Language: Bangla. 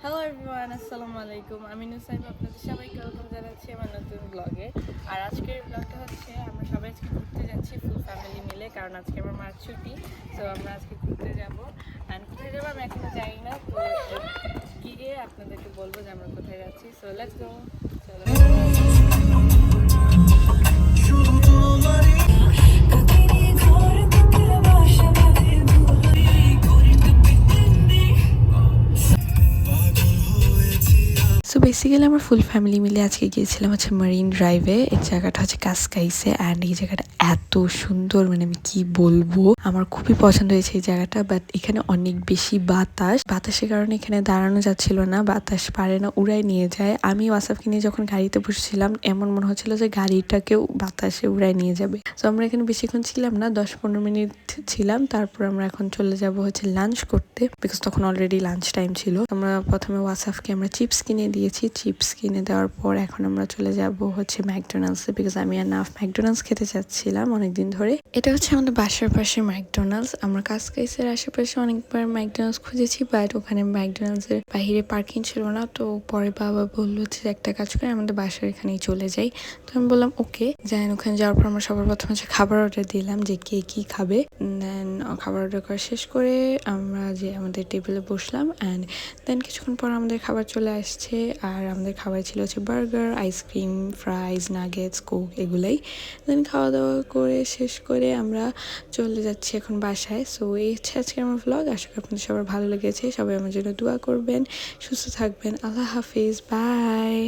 হ্যালো এভরিওয়ান, আসসালামু আলাইকুম। আমি নুসাইব, আপনাদের সবাইকে ওয়েলকাম জানাচ্ছি আমার নতুন ব্লগে। আর আজকের ব্লগটা হচ্ছে আমরা সবাই আজকে ঘুরতে যাচ্ছি ফুল ফ্যামিলি মিলে, কারণ আজকে আমার মার ছুটি। তো আমরা আজকে ঘুরতে যাবো। অ্যান্ড কোথায় যাবো আমি এখনো জানি না, তো গিয়ে আপনাদেরকে বলবো যে আমরা কোথায় যাচ্ছি। So let's go. চলো। সো বেসিক্যালি আমরা ফুল ফ্যামিলি মিলে আজকে গিয়েছিলাম হচ্ছে মারিন ড্রাইভে। এই জায়গাটা হচ্ছে কাসকাইসে অ্যান্ড এই জায়গাটা এত সুন্দর, মানে আমি কি বলবো, আমার খুবই পছন্দ হয়েছে এই জায়গাটা। বাট এখানে অনেক বেশি বাতাসের কারণে এখানে দাঁড়ানো যাচ্ছিল না, বাতাস পারে না, উড়াই নিয়ে যায়। আমি ওয়াসাফকে নিয়ে যখন গাড়িতে বসেছিলাম এমন মনে হচ্ছিল যে গাড়িটাকেও বাতাসে উড়াই নিয়ে যাবে। তো আমরা এখানে বেশিক্ষণ ছিলাম না, 10-15 মিনিট ছিলাম। তারপর আমরা এখন চলে যাব হচ্ছে লাঞ্চ করতে, বিকজ তখন অলরেডি লাঞ্চ টাইম ছিল। আমরা প্রথমে ওয়াসাফকে আমরা চিপস কিনে দিয়েছি। চিপস কিনে দেওয়ার পর এখন আমরা চলে যাব হচ্ছে ম্যাকডোনাল্ডসে, বিকজ আমি আর নাফ ম্যাকডোনাল্ডস খেতে চাচ্ছিলাম অনেকদিন ধরে। এটা হচ্ছে আমাদের বাসার পাশে ম্যাকডোনাল্ডস। আমরা কাসকাইসের আশেপাশে অনেকবার ম্যাকডোনাল্ডস খুঁজেছি, বাট ওখানে ম্যাকডোনাল্ডসের বাহিরে পার্কিং ছিল না। তো পরে বাবা বললো যে একটা কাজ করে আমাদের বাসার এখানেই চলে যাই। তো আমি বললাম ওকে। যাই, ওখানে যাওয়ার পর আমরা সবার প্রথমে হচ্ছে খাবার অর্ডার দিলাম যে কে কি খাবে। দেন খাবার অর্ডার করা শেষ করে আমরা যে আমাদের টেবিলে বসলাম অ্যান্ড দেন কিছুক্ষণ পর আমাদের খাবার চলে আসছে। আর আমাদের খাবার ছিল হচ্ছে বার্গার, আইসক্রিম, ফ্রাইজ, নাগেটস, কোক, এগুলাই। দেন খাওয়া দাওয়া করে শেষ করে আমরা চলে যাচ্ছি এখন বাসায়। সো এই হচ্ছে আজকে আমার ভ্লগ। আশা করি আপনাদের সবার ভালো লেগেছে। সবাই আমার জন্য দোয়া করবেন, সুস্থ থাকবেন। আল্লাহ হাফিজ, বাই।